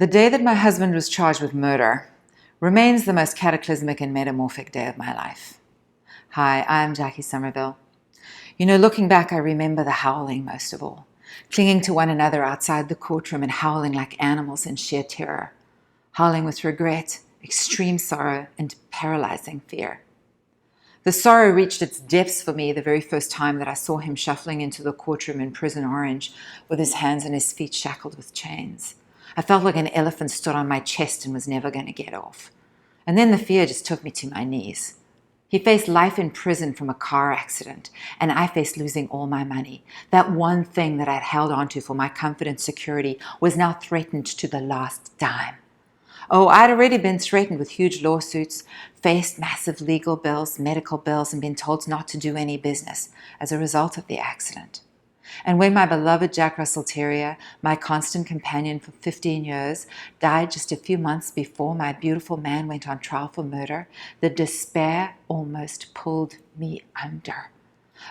The day that my husband was charged with murder remains the most cataclysmic and metamorphic day of my life. Hi, I'm Jackie Somerville. Looking back, I remember the howling most of all, clinging to one another outside the courtroom and howling like animals in sheer terror, howling with regret, extreme sorrow, and paralyzing fear. The sorrow reached its depths for me the very first time that I saw him shuffling into the courtroom in Prison Orange with his hands and his feet shackled with chains. I felt like an elephant stood on my chest and was never going to get off. And then the fear just took me to my knees. He faced life in prison from a car accident, and I faced losing all my money. That one thing that I'd held onto for my comfort and security was now threatened to the last dime. Oh, I'd already been threatened with huge lawsuits, faced massive legal bills, medical bills, and been told not to do any business as a result of the accident. And when my beloved Jack Russell Terrier, my constant companion for 15 years, died just a few months before my beautiful man went on trial for murder, the despair almost pulled me under.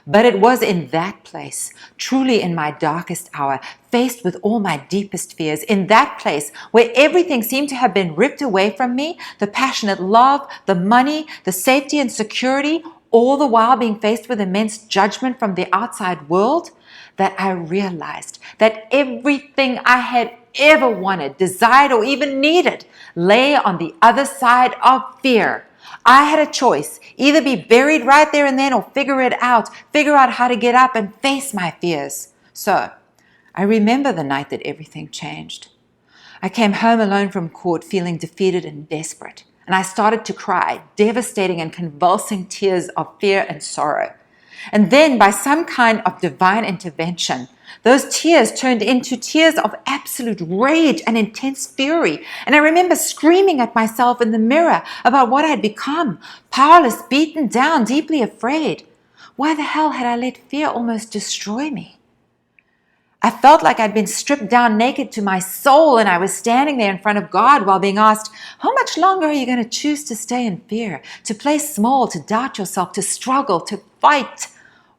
But it was in that place, truly in my darkest hour, faced with all my deepest fears, in that place where everything seemed to have been ripped away from me, the passionate love, the money, the safety and security, all the while being faced with immense judgment from the outside world, that I realized that everything I had ever wanted, desired, or even needed lay on the other side of fear. I had a choice, either be buried right there and then or figure out how to get up and face my fears. So I remember the night that everything changed. I came home alone from court feeling defeated and desperate, and I started to cry, devastating and convulsing tears of fear and sorrow. And then, by some kind of divine intervention, those tears turned into tears of absolute rage and intense fury. And I remember screaming at myself in the mirror about what I had become, powerless, beaten down, deeply afraid. Why the hell had I let fear almost destroy me? I felt like I'd been stripped down naked to my soul, and I was standing there in front of God while being asked, how much longer are you going to choose to stay in fear, to play small, to doubt yourself, to struggle, to fight?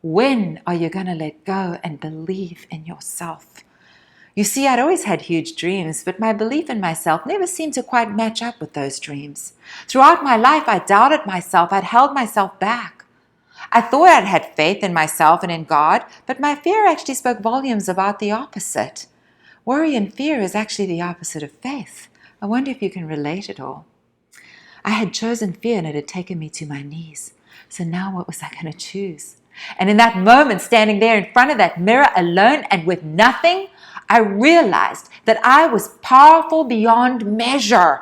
When are you going to let go and believe in yourself? You see, I'd always had huge dreams, but my belief in myself never seemed to quite match up with those dreams. Throughout my life, I doubted myself. I'd held myself back. I thought I'd had faith in myself and in God, but my fear actually spoke volumes about the opposite. Worry and fear is actually the opposite of faith. I wonder if you can relate at all. I had chosen fear and it had taken me to my knees. So now what was I going to choose? And in that moment, standing there in front of that mirror alone and with nothing, I realized that I was powerful beyond measure,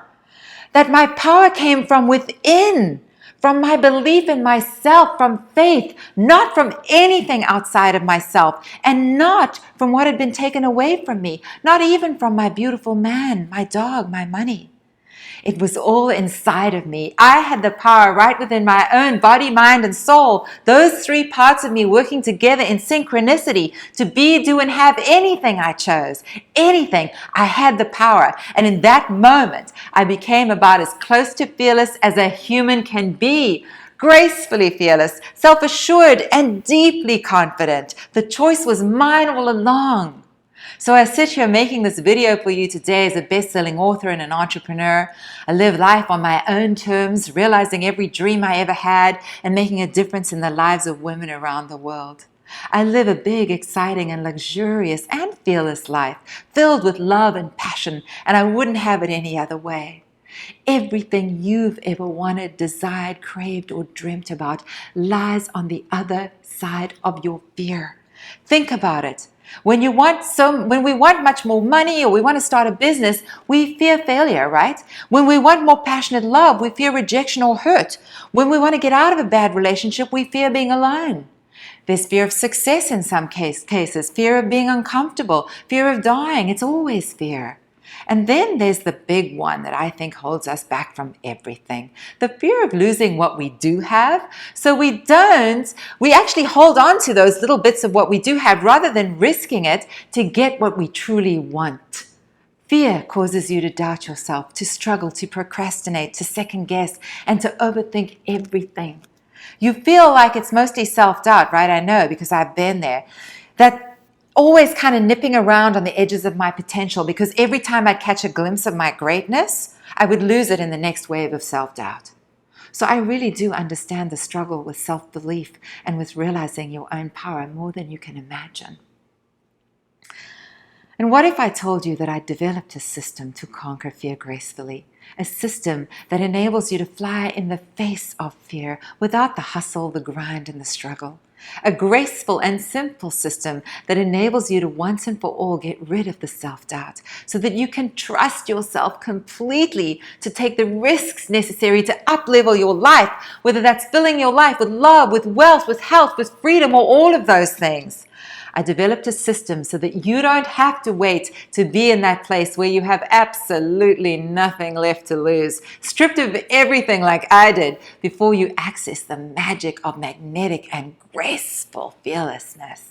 that my power came from within, from my belief in myself, from faith, not from anything outside of myself, and not from what had been taken away from me, not even from my beautiful man, my dog, my money. It was all inside of me. I had the power right within my own body, mind, and soul. Those three parts of me working together in synchronicity to be, do, and have anything I chose. Anything. I had the power. And in that moment, I became about as close to fearless as a human can be. Gracefully fearless, self-assured, and deeply confident. The choice was mine all along. So I sit here making this video for you today as a best-selling author and an entrepreneur. I live life on my own terms, realizing every dream I ever had and making a difference in the lives of women around the world. I live a big, exciting, and luxurious and fearless life, filled with love and passion, and I wouldn't have it any other way. Everything you've ever wanted, desired, craved, or dreamt about lies on the other side of your fear. Think about it. When we want much more money or we want to start a business, we fear failure, right? When we want more passionate love, we fear rejection or hurt. When we want to get out of a bad relationship, we fear being alone. There's fear of success in some cases, fear of being uncomfortable, fear of dying. It's always fear. And then there's the big one that I think holds us back from everything. The fear of losing what we do have. So we actually hold on to those little bits of what we do have rather than risking it to get what we truly want. Fear causes you to doubt yourself, to struggle, to procrastinate, to second guess, and to overthink everything. You feel like it's mostly self-doubt, right? I know because I've been there. That always kind of nipping around on the edges of my potential, because every time I'd catch a glimpse of my greatness, I would lose it in the next wave of self-doubt. So I really do understand the struggle with self-belief and with realizing your own power more than you can imagine. And what if I told you that I developed a system to conquer fear gracefully? A system that enables you to fly in the face of fear without the hustle, the grind, and the struggle. A graceful and simple system that enables you to once and for all get rid of the self-doubt so that you can trust yourself completely to take the risks necessary to up-level your life, whether that's filling your life with love, with wealth, with health, with freedom, or all of those things. I developed a system so that you don't have to wait to be in that place where you have absolutely nothing left to lose, stripped of everything like I did, before you access the magic of magnetic and graceful fearlessness.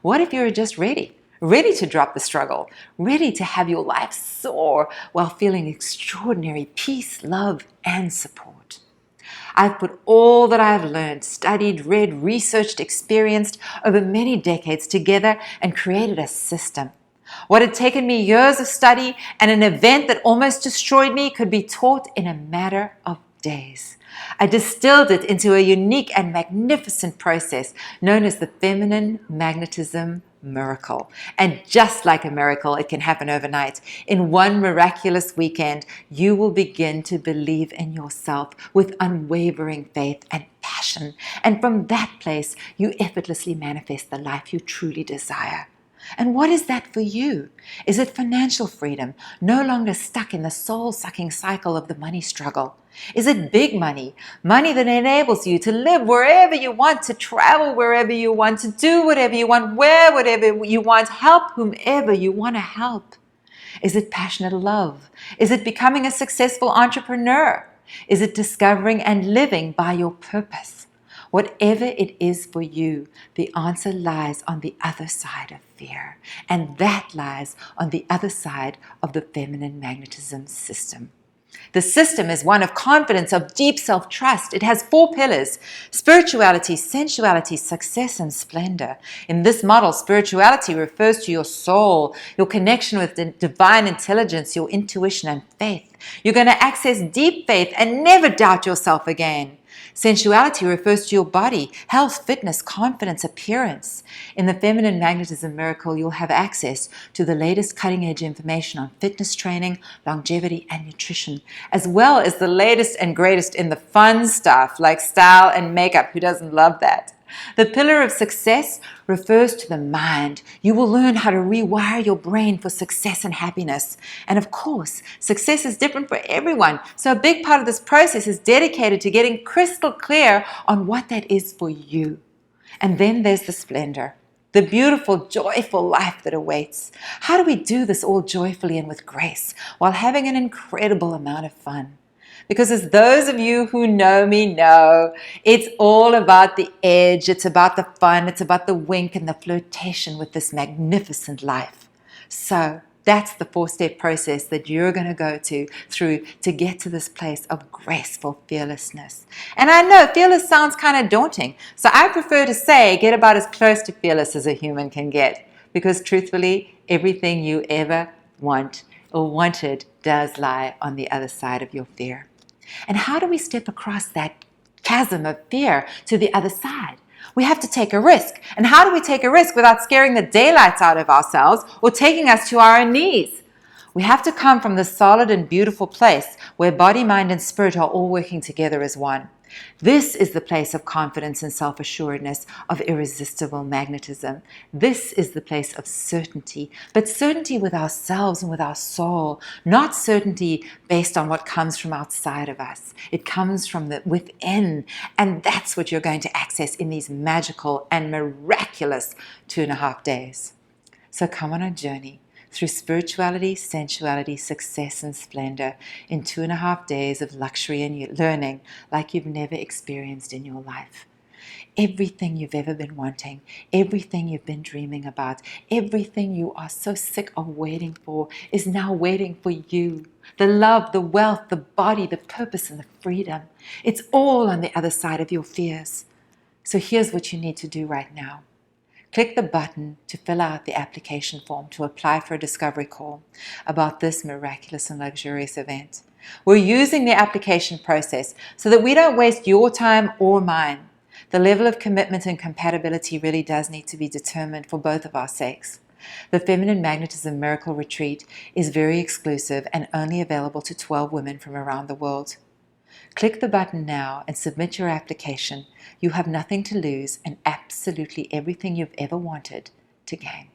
What if you're just ready to drop the struggle, ready to have your life soar while feeling extraordinary peace, love, and support? I've put all that I've learned, studied, read, researched, experienced over many decades together and created a system. What had taken me years of study and an event that almost destroyed me could be taught in a matter of days. I distilled it into a unique and magnificent process known as the feminine magnetism miracle. And just like a miracle, it can happen overnight. In one miraculous weekend, you will begin to believe in yourself with unwavering faith and passion. And from that place, you effortlessly manifest the life you truly desire. And what is that for you? Is it financial freedom, no longer stuck in the soul-sucking cycle of the money struggle? Is it big money, money that enables you to live wherever you want, to travel wherever you want, to do whatever you want, wear whatever you want, help whomever you want to help? Is it passionate love? Is it becoming a successful entrepreneur? Is it discovering and living by your purpose? Whatever it is for you, the answer lies on the other side of fear. And that lies on the other side of the feminine magnetism system. The system is one of confidence, of deep self-trust. It has 4 pillars: spirituality, sensuality, success, and splendor. In this model, spirituality refers to your soul, your connection with the divine intelligence, your intuition and faith. You're going to access deep faith and never doubt yourself again. Sensuality refers to your body, health, fitness, confidence, appearance. In the feminine magnetism miracle, you'll have access to the latest cutting-edge information on fitness training, longevity, and nutrition, as well as the latest and greatest in the fun stuff like style and makeup. Who doesn't love that? The pillar of success refers to the mind. You will learn how to rewire your brain for success and happiness. And of course, success is different for everyone. So a big part of this process is dedicated to getting crystal clear on what that is for you. And then there's the splendor, the beautiful, joyful life that awaits. How do we do this all joyfully and with grace while having an incredible amount of fun? Because as those of you who know me know, it's all about the edge, it's about the fun, it's about the wink and the flirtation with this magnificent life. So that's the 4-step process that you're going to go through to get to this place of graceful fearlessness. And I know fearless sounds kind of daunting, so I prefer to say get about as close to fearless as a human can get. Because truthfully, everything you ever want or wanted does lie on the other side of your fear. And how do we step across that chasm of fear to the other side? We have to take a risk. And how do we take a risk without scaring the daylights out of ourselves or taking us to our knees? We have to come from the solid and beautiful place where body, mind, and spirit are all working together as one. This is the place of confidence and self-assuredness, of irresistible magnetism. This is the place of certainty, but certainty with ourselves and with our soul, not certainty based on what comes from outside of us. It comes from within, and that's what you're going to access in these magical and miraculous 2.5 days. So come on a journey through spirituality, sensuality, success, and splendor in 2.5 days of luxury and learning like you've never experienced in your life. Everything you've ever been wanting, everything you've been dreaming about, everything you are so sick of waiting for is now waiting for you. The love, the wealth, the body, the purpose, and the freedom. It's all on the other side of your fears. So here's what you need to do right now. Click the button to fill out the application form to apply for a discovery call about this miraculous and luxurious event. We're using the application process so that we don't waste your time or mine. The level of commitment and compatibility really does need to be determined for both of our sakes. The Feminine Magnetism Miracle Retreat is very exclusive and only available to 12 women from around the world. Click the button now and submit your application. You have nothing to lose and absolutely everything you've ever wanted to gain.